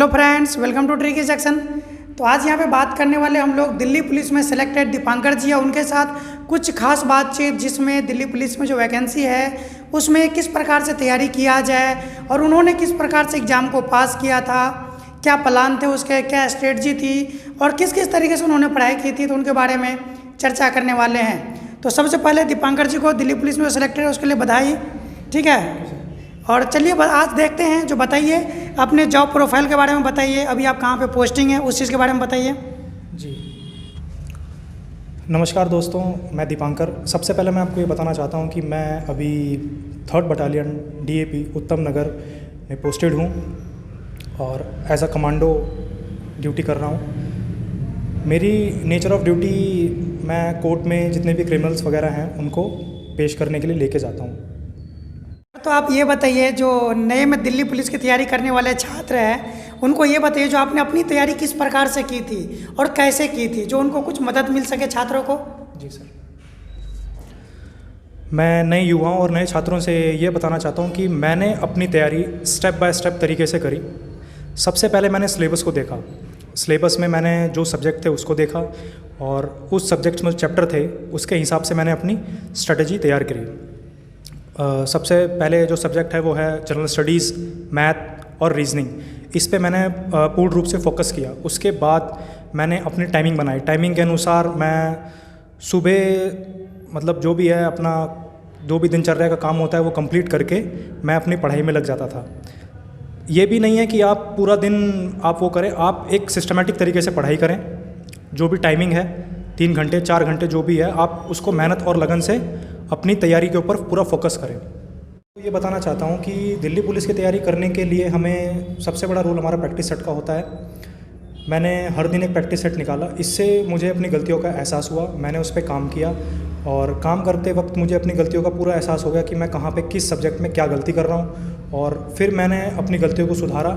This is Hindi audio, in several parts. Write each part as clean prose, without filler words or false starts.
Hello friends, welcome to tricky section. तो आज यहाँ पे बात करने वाले हम लोग दिल्ली पुलिस में सिलेक्टेड दीपांकर जी है, उनके साथ कुछ खास बातचीत, जिसमें दिल्ली पुलिस में जो वैकेंसी है उसमें किस प्रकार से तैयारी किया जाए और उन्होंने किस प्रकार से एग्ज़ाम को पास किया था, क्या प्लान थे उसके, क्या स्ट्रेटजी थी और किस किस तरीके से उन्होंने पढ़ाई की थी, तो उनके बारे में चर्चा करने वाले हैं। तो सबसे पहले दीपांकर जी को दिल्ली पुलिस में सिलेक्टेड है उसके लिए बधाई। ठीक है, और चलिए आज देखते हैं, जो बताइए अपने जॉब प्रोफाइल के बारे में बताइए, अभी आप कहाँ पे पोस्टिंग है उस चीज़ के बारे में बताइए। जी नमस्कार दोस्तों, मैं दीपांकर। सबसे पहले मैं आपको ये बताना चाहता हूँ कि मैं अभी 3rd बटालियन DAP उत्तम नगर में पोस्टेड हूँ और एज अ कमांडो ड्यूटी कर रहा हूँ। मेरी नेचर ऑफ ड्यूटी, मैं कोर्ट में जितने भी क्रिमिनल्स वगैरह हैं उनको पेश करने के लिए लेके जाता हूँ। तो आप ये बताइए, जो नए में दिल्ली पुलिस की तैयारी करने वाले छात्र हैं उनको ये बताइए, जो आपने अपनी तैयारी किस प्रकार से की थी और कैसे की थी, जो उनको कुछ मदद मिल सके छात्रों को। जी सर, मैं नए युवाओं और नए छात्रों से ये बताना चाहता हूँ कि मैंने अपनी तैयारी स्टेप बाय स्टेप तरीके से करी। सबसे पहले मैंने सिलेबस को देखा। सिलेबस में मैंने जो सब्जेक्ट थे उसको देखा और उस सब्जेक्ट में जो चैप्टर थे उसके हिसाब से मैंने अपनी स्ट्रेटजी तैयार करी। सबसे पहले जो सब्जेक्ट है वो है जनरल स्टडीज़, मैथ और रीजनिंग। इस पे मैंने पूर्ण रूप से फोकस किया। उसके बाद मैंने अपनी टाइमिंग बनाई। टाइमिंग के अनुसार मैं सुबह जो भी है अपना जो भी दिनचर्या का काम होता है वो कंप्लीट करके मैं अपनी पढ़ाई में लग जाता था। ये भी नहीं है कि आप पूरा दिन आप वो करें, आप एक सिस्टमेटिक तरीके से पढ़ाई करें। जो भी टाइमिंग है 3 घंटे 4 घंटे जो भी है, आप उसको मेहनत और लगन से अपनी तैयारी के ऊपर पूरा फोकस करें। तो ये बताना चाहता हूँ कि दिल्ली पुलिस की तैयारी करने के लिए हमें सबसे बड़ा रोल हमारा प्रैक्टिस सेट का होता है। मैंने हर दिन एक प्रैक्टिस सेट निकाला। इससे मुझे अपनी गलतियों का एहसास हुआ, मैंने उस पर काम किया और काम करते वक्त मुझे अपनी गलतियों का पूरा एहसास हो गया कि मैं कहाँ पे किस सब्जेक्ट में क्या गलती कर रहा हूँ, और फिर मैंने अपनी गलतियों को सुधारा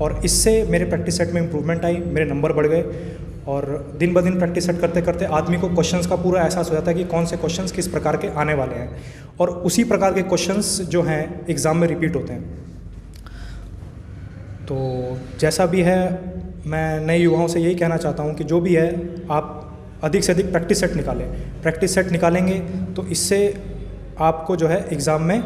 और इससे मेरे प्रैक्टिस सेट में इम्प्रूवमेंट आई, मेरे नंबर बढ़ गए। और दिन ब दिन प्रैक्टिस सेट करते करते आदमी को क्वेश्चंस का पूरा एहसास हो जाता है कि कौन से क्वेश्चंस किस प्रकार के आने वाले हैं, और उसी प्रकार के क्वेश्चंस जो हैं एग्ज़ाम में रिपीट होते हैं। तो जैसा भी है, मैं नए युवाओं से यही कहना चाहता हूं कि जो भी है आप अधिक से अधिक प्रैक्टिस सेट निकालें। प्रैक्टिस सेट निकालेंगे तो इससे आपको जो है एग्ज़ाम में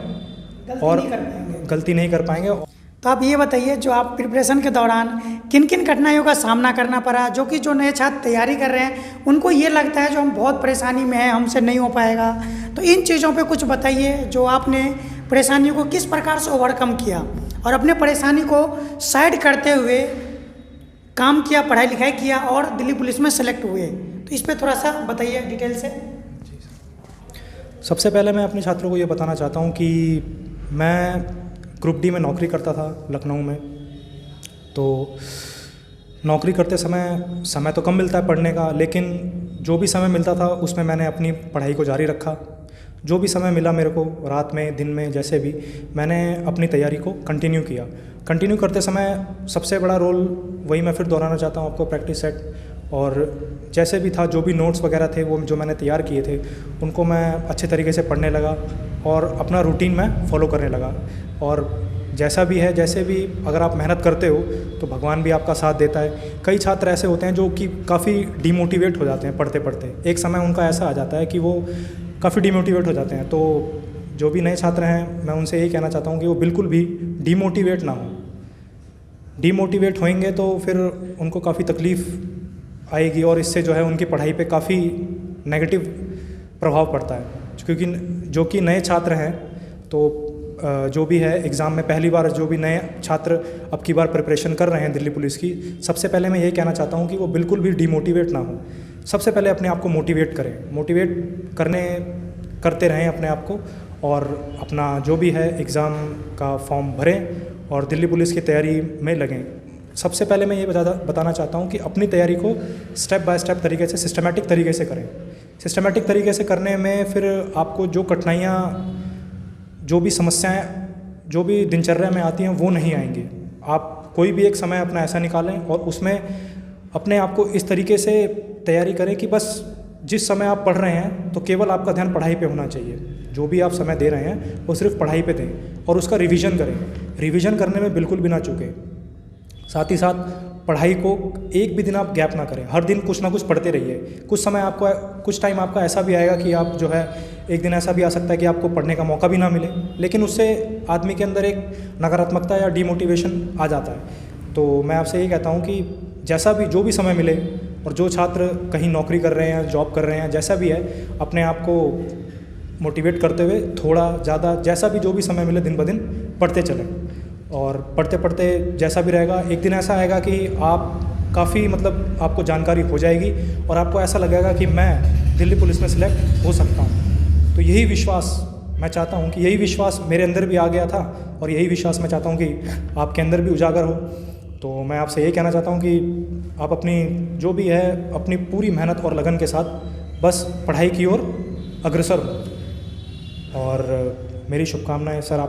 गलती नहीं कर पाएंगे। तो आप ये बताइए, जो आप प्रिपरेशन के दौरान किन किन कठिनाइयों का सामना करना पड़ा, जो कि जो नए छात्र तैयारी कर रहे हैं उनको ये लगता है जो हम बहुत परेशानी में हैं, हमसे नहीं हो पाएगा। तो इन चीज़ों पे कुछ बताइए, जो आपने परेशानियों को किस प्रकार से ओवरकम किया और अपने परेशानी को साइड करते हुए काम किया, पढ़ाई लिखाई किया और दिल्ली पुलिस में सेलेक्ट हुए। तो इस पर थोड़ा सा बताइए डिटेल से। सबसे पहले मैं अपने छात्रों को ये बताना चाहता हूँ कि मैं ग्रुप डी में नौकरी करता था लखनऊ में। तो नौकरी करते समय तो कम मिलता है पढ़ने का, लेकिन जो भी समय मिलता था उसमें मैंने अपनी पढ़ाई को जारी रखा। जो भी समय मिला मेरे को, रात में दिन में जैसे भी, मैंने अपनी तैयारी को कंटिन्यू किया। कंटिन्यू करते समय सबसे बड़ा रोल वही मैं फिर दोहराना चाहता हूँ आपको, प्रैक्टिस सेट। और जैसे भी था, जो भी नोट्स वगैरह थे वो जो मैंने तैयार किए थे उनको मैं अच्छे तरीके से पढ़ने लगा और अपना रूटीन में फॉलो करने लगा। और जैसा भी है, जैसे भी अगर आप मेहनत करते हो तो भगवान भी आपका साथ देता है। कई छात्र ऐसे होते हैं जो कि काफ़ी डिमोटिवेट हो जाते हैं पढ़ते पढ़ते। एक समय उनका ऐसा आ जाता है कि वो काफ़ी डिमोटिवेट हो जाते हैं। तो जो भी नए छात्र हैं, मैं उनसे यही कहना चाहता हूँ कि वो बिल्कुल भी डिमोटिवेट ना हो। डिमोटिवेट होंगे तो फिर उनको काफ़ी तकलीफ़ आएगी और इससे जो है उनकी पढ़ाई पे काफ़ी नेगेटिव प्रभाव पड़ता है। क्योंकि जो कि नए छात्र हैं, तो जो भी है एग्ज़ाम में पहली बार जो भी नए छात्र अब की बार प्रिपरेशन कर रहे हैं दिल्ली पुलिस की, सबसे पहले मैं यही कहना चाहता हूँ कि वो बिल्कुल भी डिमोटिवेट ना हो। सबसे पहले अपने आप को मोटिवेट करें, करते रहें अपने आप को, और अपना जो भी है एग्ज़ाम का फॉर्म भरें और दिल्ली पुलिस की तैयारी में लगें। सबसे पहले मैं ये बताना चाहता हूँ कि अपनी तैयारी को स्टेप बाय स्टेप तरीके से, सिस्टमेटिक तरीके से करें। सिस्टमेटिक तरीके से करने में फिर आपको जो कठिनाइयाँ, जो भी समस्याएं, जो भी दिनचर्या में आती हैं वो नहीं आएंगी। आप कोई भी एक समय अपना ऐसा निकालें और उसमें अपने आप को इस तरीके से तैयारी करें कि बस जिस समय आप पढ़ रहे हैं तो केवल आपका ध्यान पढ़ाई पे होना चाहिए। जो भी आप समय दे रहे हैं वो सिर्फ पढ़ाई पे दें और उसका रिवीजन करें। रिवीजन करने में बिल्कुल भी ना चूकें। साथ ही साथ पढ़ाई को एक भी दिन आप गैप ना करें, हर दिन कुछ ना कुछ पढ़ते रहिए। कुछ टाइम आपका ऐसा भी आएगा कि आप जो है एक दिन ऐसा भी आ सकता है कि आपको पढ़ने का मौका भी ना मिले, लेकिन उससे आदमी के अंदर एक नकारात्मकता या डिमोटिवेशन आ जाता है। तो मैं आपसे ये कहता हूँ कि जैसा भी जो भी समय मिले, और जो छात्र कहीं नौकरी कर रहे हैं, जॉब कर रहे हैं, जैसा भी है, अपने आप को मोटिवेट करते हुए थोड़ा ज़्यादा जैसा भी जो भी समय मिले दिन ब दिन पढ़ते चलें। और पढ़ते पढ़ते जैसा भी रहेगा, एक दिन ऐसा आएगा कि आप काफ़ी मतलब आपको जानकारी हो जाएगी और आपको ऐसा लगेगा कि मैं दिल्ली पुलिस में सिलेक्ट हो सकता हूँ। तो यही विश्वास मैं चाहता हूँ कि यही विश्वास मेरे अंदर भी आ गया था, और यही विश्वास मैं चाहता हूँ कि आपके अंदर भी उजागर हो। तो मैं आपसे यही कहना चाहता हूँ कि आप अपनी जो भी है अपनी पूरी मेहनत और लगन के साथ बस पढ़ाई की ओर अग्रसर हो। और मेरी शुभकामनाएं सर,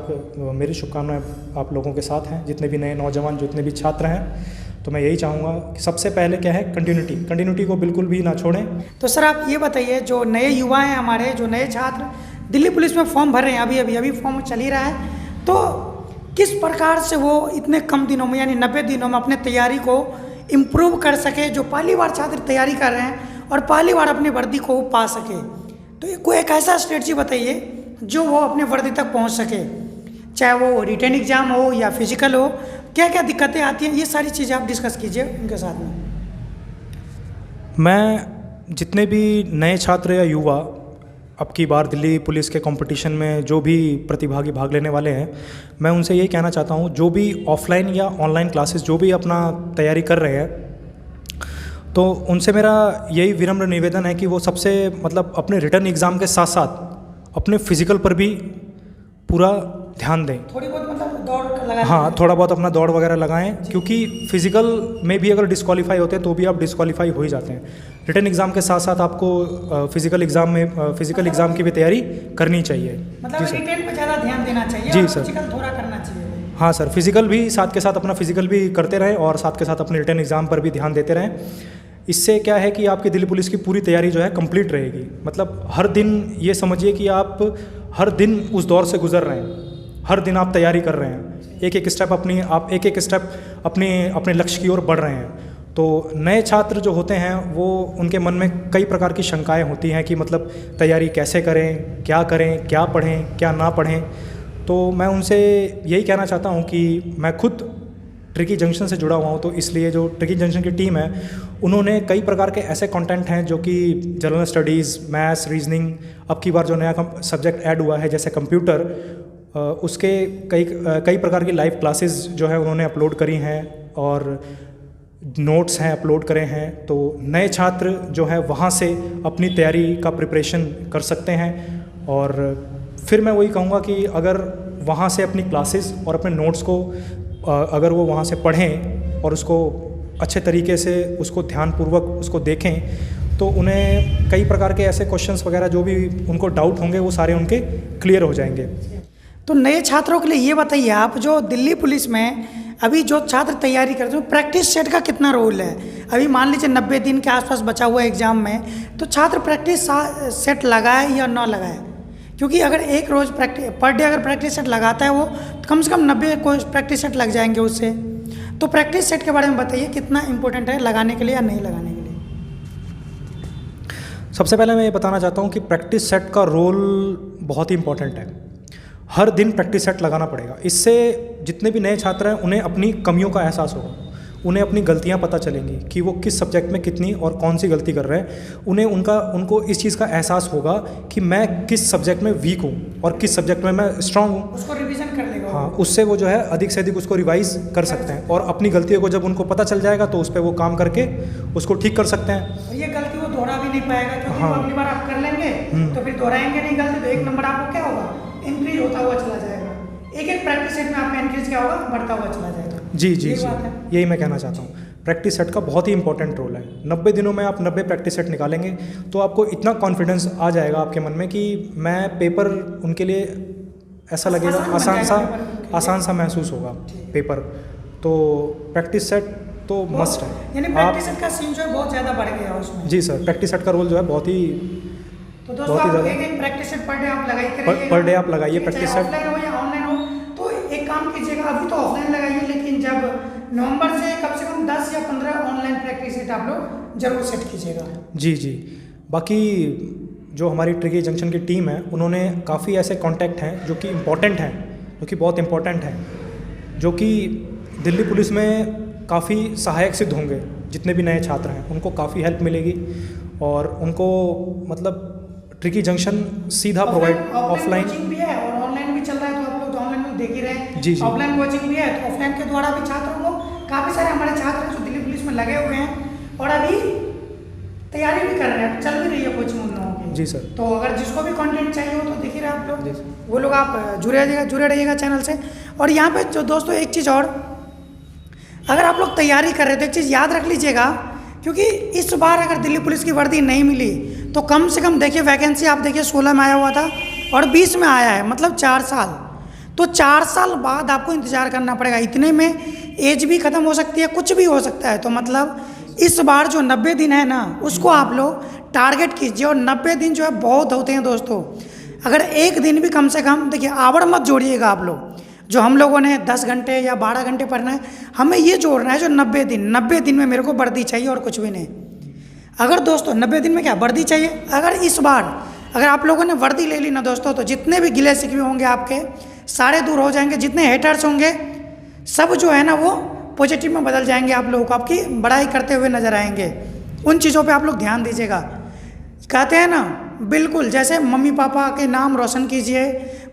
मेरी शुभकामनाएं आप लोगों के साथ हैं, जितने भी नए नौजवान, जितने भी छात्र हैं। तो मैं यही चाहूँगा कि सबसे पहले क्या है, कंटिन्यूटी को बिल्कुल भी ना छोड़ें। तो सर आप ये बताइए, जो नए युवा हैं हमारे, जो नए छात्र दिल्ली पुलिस में फॉर्म भर रहे हैं, अभी फॉर्म चल ही रहा है, तो किस प्रकार से वो इतने कम दिनों में यानी 90 दिनों में अपने तैयारी को इम्प्रूव कर सके, जो पहली बार छात्र तैयारी कर रहे हैं और पहली बार अपनी वर्दी को पा सके। तो कोई एक ऐसा स्ट्रेटजी बताइए जो वो अपने वर्दी तक पहुंच सके, चाहे वो रिटन एग्ज़ाम हो या फिजिकल हो, क्या क्या दिक्कतें आती हैं, ये सारी चीज़ें आप डिस्कस कीजिए उनके साथ में। मैं जितने भी नए छात्र या युवा अब की बार दिल्ली पुलिस के कंपटीशन में जो भी प्रतिभागी भाग लेने वाले हैं, मैं उनसे यही कहना चाहता हूँ, जो भी ऑफलाइन या ऑनलाइन क्लासेस जो भी अपना तैयारी कर रहे हैं, तो उनसे मेरा यही विनम्र निवेदन है कि वो सबसे मतलब अपने रिटन एग्ज़ाम के साथ साथ अपने फिजिकल पर भी पूरा ध्यान दें। थोड़ी बहुत मतलब दौड़ लगाएं। हाँ, थोड़ा बहुत अपना दौड़ वगैरह लगाएं, क्योंकि फिजिकल में भी अगर डिस्क्वालीफाई होते हैं तो भी आप डिस्क्वालीफाई हो ही जाते हैं। रिटन एग्ज़ाम के साथ साथ आपको फिजिकल एग्ज़ाम की भी तैयारी करनी चाहिए। मतलब रिटन पे ज़्यादा ध्यान देना चाहिए। जी और सर, फिजिकल थोड़ा करना चाहिए। हाँ सर, फिजिकल भी साथ के साथ अपना फिजिकल भी करते रहें और साथ के साथ अपने रिटन एग्ज़ाम पर भी ध्यान देते रहें। इससे क्या है कि आपकी दिल्ली पुलिस की पूरी तैयारी जो है कंप्लीट रहेगी। मतलब हर दिन ये समझिए कि आप हर दिन उस दौर से गुजर रहे हैं, हर दिन आप तैयारी कर रहे हैं, एक एक स्टेप अपने लक्ष्य की ओर बढ़ रहे हैं। तो नए छात्र जो होते हैं वो उनके मन में कई प्रकार की शंकाएं होती हैं कि मतलब तैयारी कैसे करें, क्या पढ़ें, क्या ना पढ़ें। तो मैं उनसे यही कहना चाहता हूं कि मैं खुद ट्रिकी जंक्शन से जुड़ा हुआ हूं, तो इसलिए जो ट्रिकी जंक्शन की टीम है उन्होंने कई प्रकार के ऐसे कंटेंट हैं जो कि जनरल स्टडीज़, मैथ्स, रीजनिंग, अब की बार जो नया सब्जेक्ट ऐड हुआ है जैसे कंप्यूटर, उसके कई प्रकार की लाइव क्लासेस जो है उन्होंने अपलोड करी हैं और नोट्स हैं अपलोड करे हैं। तो नए छात्र जो है वहाँ से अपनी तैयारी का प्रिपरेशन कर सकते हैं। और फिर मैं वही कहूँगा कि अगर वहाँ से अपनी क्लासेस और अपने नोट्स को अगर वो वहाँ से पढ़ें और उसको अच्छे तरीके से उसको ध्यानपूर्वक उसको देखें, तो उन्हें कई प्रकार के ऐसे क्वेश्चंस वगैरह जो भी उनको डाउट होंगे वो सारे उनके क्लियर हो जाएंगे। तो नए छात्रों के लिए ये बताइए आप, जो दिल्ली पुलिस में अभी जो छात्र तैयारी करते हैं, प्रैक्टिस सेट का कितना रोल है? अभी मान लीजिए 90 दिन के आसपास बचा हुआ है एग्ज़ाम में, तो छात्र प्रैक्टिस सेट लगाए या ना लगाए? क्योंकि अगर एक रोज़ पर डे अगर प्रैक्टिस सेट लगाता है वो, तो कम से कम 90 को प्रैक्टिस सेट लग जाएंगे उससे। तो प्रैक्टिस सेट के बारे में बताइए, कितना इंपॉर्टेंट है लगाने के लिए या नहीं लगाने के लिए? सबसे पहले मैं ये बताना चाहता हूँ कि प्रैक्टिस सेट का रोल बहुत ही इंपॉर्टेंट है। हर दिन प्रैक्टिस सेट लगाना पड़ेगा। इससे जितने भी नए छात्र हैं उन्हें अपनी कमियों का एहसास होगा, उन्हें अपनी गलतियां पता चलेंगी कि वो किस सब्जेक्ट में कितनी और कौन सी गलती कर रहे हैं। उनको इस चीज़ का एहसास होगा कि मैं किस सब्जेक्ट में वीक हूँ और किस सब्जेक्ट में मैं स्ट्रांग हूँ। उसको रिवीजन कर लेगा। हाँ, उससे वो जो है अधिक से अधिक उसको रिवाइज कर सकते हैं और अपनी गलतियों को जब उनको पता चल जाएगा तो उस पर वो काम करके उसको ठीक कर सकते हैं। और ये गलती वो दोहरा भी नहीं पाएगा, क्योंकि अगली बार आप कर लेंगे तो फिर दोहराएंगे नहीं गलती, तो एक नंबर आपको क्या होगा, इंक्रीज होता हुआ चला जाएगा। एक प्रैक्टिस सेट में आपका इंक्रीज क्या होगा, बढ़ता हुआ चला जाएगा। जी, यही मैं कहना चाहता हूँ। प्रैक्टिस सेट का बहुत ही इंपॉर्टेंट रोल है। 90 दिनों में आप 90 प्रैक्टिस सेट निकालेंगे तो आपको इतना कॉन्फिडेंस आ जाएगा आपके मन में कि मैं पेपर उनके लिए ऐसा लगेगा आसान सा महसूस होगा पेपर। तो प्रैक्टिस सेट तो मस्ट है। यानी प्रैक्टिस सेट का सीन जो है बहुत ज़्यादा बढ़ गया उसमें। जी सर, प्रैक्टिस सेट का रोल जो है बहुत ही ज़्यादा। एक प्रैक्टिस सेट पर डे आप लगाइए, पर डे आप लगाइए प्रैक्टिस सेट। ऑफलाइन हो या ऑनलाइन हो, तो एक काम कीजिएगा, अभी तो ऑफलाइन लगाइए, लेकिन जब नवंबर से कम 10 या 15 ऑनलाइन प्रैक्टिस सेट आप लोग जरूर सेट कीजिएगा। जी जी। बाकी जो हमारी ट्रिकी जंक्शन की टीम है, उन्होंने काफ़ी ऐसे कॉन्टैक्ट हैं जो कि इम्पोर्टेंट हैं, जो कि बहुत इम्पोर्टेंट हैं, जो कि दिल्ली पुलिस में काफ़ी सहायक सिद्ध होंगे। जितने भी नए छात्र हैं उनको काफ़ी हेल्प मिलेगी और उनको मतलब ट्रिकी जंक्शन सीधा प्रोवाइड ऑफलाइन कोचिंग भी है और ऑनलाइन भी चल रहा है, तो आप लोग तो ऑनलाइन में देख ही रहे हैं। जी जी। ऑफलाइन कोचिंग भी है तो ऑफलाइन के द्वारा भी छात्रों को काफ़ी सारे हमारे छात्र जो दिल्ली पुलिस में लगे हुए हैं और अभी तैयारी भी कर रहे हैं, चल भी रही है कोचिंग उन लोगों की। जी सर। तो अगर जिसको भी कंटेंट चाहिए हो तो देख ही रहे आप लोग, वो लोग आप जुड़े रहिएगा चैनल से। और यहाँ पे जो दोस्तों एक चीज़ और, अगर आप लोग तैयारी कर रहे हो तो एक चीज़ याद रख लीजिएगा, क्योंकि इस बार अगर दिल्ली पुलिस की वर्दी नहीं मिली तो कम से कम देखिए वैकेंसी आप देखिए 16 में आया हुआ था और 20 में आया है, मतलब 4 साल। तो 4 साल बाद आपको इंतज़ार करना पड़ेगा। इतने में एज भी ख़त्म हो सकती है, कुछ भी हो सकता है। तो मतलब इस बार जो 90 दिन है ना, उसको आप लोग टारगेट कीजिए। और 90 दिन जो है बहुत होते हैं दोस्तों। अगर एक दिन भी कम से कम देखिए आवड़ मत जोड़िएगा आप लोग। जो हम लोगों ने 10 घंटे या 12 घंटे पढ़ना है, हमें ये जोड़ना है जो 90 दिन में मेरे को वर्दी चाहिए और कुछ भी नहीं। अगर दोस्तों 90 दिन में क्या वर्दी चाहिए, अगर इस बार अगर आप लोगों ने वर्दी ले ली ना दोस्तों, तो जितने भी गिले शिकवे होंगे आपके सारे दूर हो जाएंगे। जितने हेटर्स होंगे सब जो है ना वो पॉजिटिव में बदल जाएंगे। आप लोगों को आपकी बड़ाई करते हुए नजर आएंगे। उन चीज़ों पे आप लोग ध्यान दीजिएगा। कहते हैं ना, बिल्कुल जैसे मम्मी पापा के नाम रोशन कीजिए,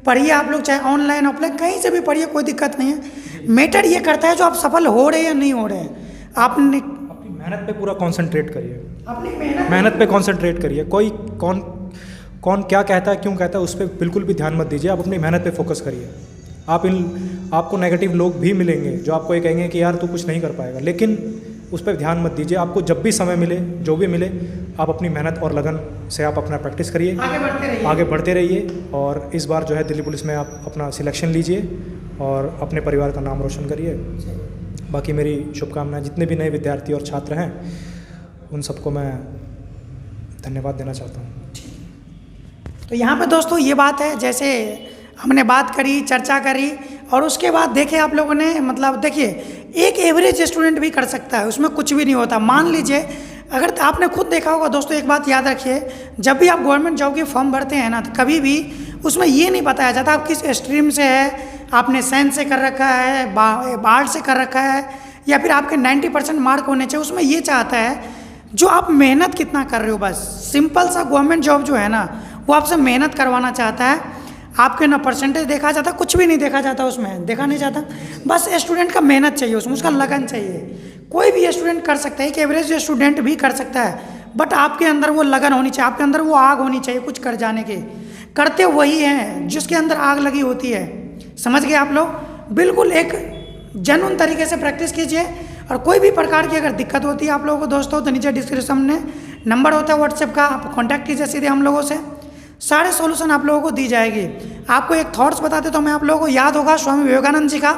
पढ़िए आप लोग, चाहे ऑनलाइन ऑफलाइन कहीं से भी पढ़िए, कोई दिक्कत नहीं है। मैटर ये करता है जो आप सफल हो रहे हैं या नहीं हो रहे हैं। आपने अपनी मेहनत पे पूरा कंसंट्रेट करिए, अपनी मेहनत पे कंसंट्रेट करिए। कोई कौन क्या कहता है, क्यों कहता है, उस पर बिल्कुल भी ध्यान मत दीजिए। आप अपनी मेहनत पे फोकस करिए। आपको नेगेटिव लोग भी मिलेंगे जो आपको ये कहेंगे कि यार तू कुछ नहीं कर पाएगा, लेकिन उस पर ध्यान मत दीजिए। आपको जब भी समय मिले, जो भी मिले, आप अपनी मेहनत और लगन से आप अपना प्रैक्टिस करिए, आगे बढ़ते रहिए। और इस बार जो है दिल्ली पुलिस में आप अपना सिलेक्शन लीजिए और अपने परिवार का नाम रोशन करिए। बाकी मेरी शुभकामनाएं। जितने भी नए विद्यार्थी और छात्र हैं उन सबको मैं धन्यवाद देना चाहता हूँ। तो यहाँ पे दोस्तों ये बात है, जैसे हमने बात करी, चर्चा करी, और उसके बाद देखे आप लोगों ने, मतलब देखिए एक एवरेज स्टूडेंट भी कर सकता है, उसमें कुछ भी नहीं होता। मान लीजिए अगर आपने खुद देखा होगा दोस्तों, एक बात याद रखिए, जब भी आप गवर्नमेंट जॉब की फॉर्म भरते हैं ना, तो कभी भी उसमें ये नहीं बताया जाता आप किस स्ट्रीम से है, आपने साइंस से कर रखा है, आर्ट से कर रखा है, या फिर आपके 90% मार्क होने चाहिए। उसमें ये चाहता है जो आप मेहनत कितना कर रहे हो। बस सिंपल सा गवर्नमेंट जॉब जो है ना, वो आपसे मेहनत करवाना चाहता है। आपके ना परसेंटेज देखा जाता, कुछ भी नहीं देखा जाता, उसमें देखा नहीं जाता। बस स्टूडेंट का मेहनत चाहिए, उसमें उसका लगन चाहिए। कोई भी स्टूडेंट कर सकता है, एक एवरेज स्टूडेंट भी कर सकता है, बट आपके अंदर वो लगन होनी चाहिए, आपके अंदर वो आग होनी चाहिए कुछ कर जाने की। करते वही हैं जिसके अंदर आग लगी होती है। समझ गए आप लोग। बिल्कुल एक जेन्युइन तरीके से प्रैक्टिस कीजिए। और कोई भी प्रकार की अगर दिक्कत होती है आप लोगों को दोस्तों, तो नीचे डिस्क्रिप्शन में नंबर होता है व्हाट्सएप का, आप कॉन्टैक्ट कीजिए सीधे हम लोगों से, सारे सॉल्यूशन आप लोगों को दी जाएगी। आपको एक थॉट्स बताते तो मैं आप लोगों को, याद होगा स्वामी विवेकानंद जी का,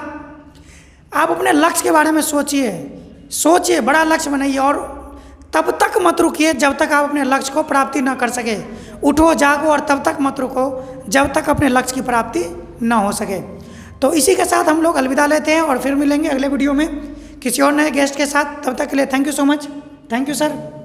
आप अपने लक्ष्य के बारे में सोचिए, बड़ा लक्ष्य बनाइए और तब तक मत रुकिए जब तक आप अपने लक्ष्य को प्राप्ति ना कर सके। उठो जागो और तब तक मत रुको जब तक अपने लक्ष्य की प्राप्ति ना हो सके। तो इसी के साथ हम लोग अलविदा लेते हैं और फिर मिलेंगे अगले वीडियो में किसी और नए गेस्ट के साथ। तब तक के लिए thank you so much. Thank you sir.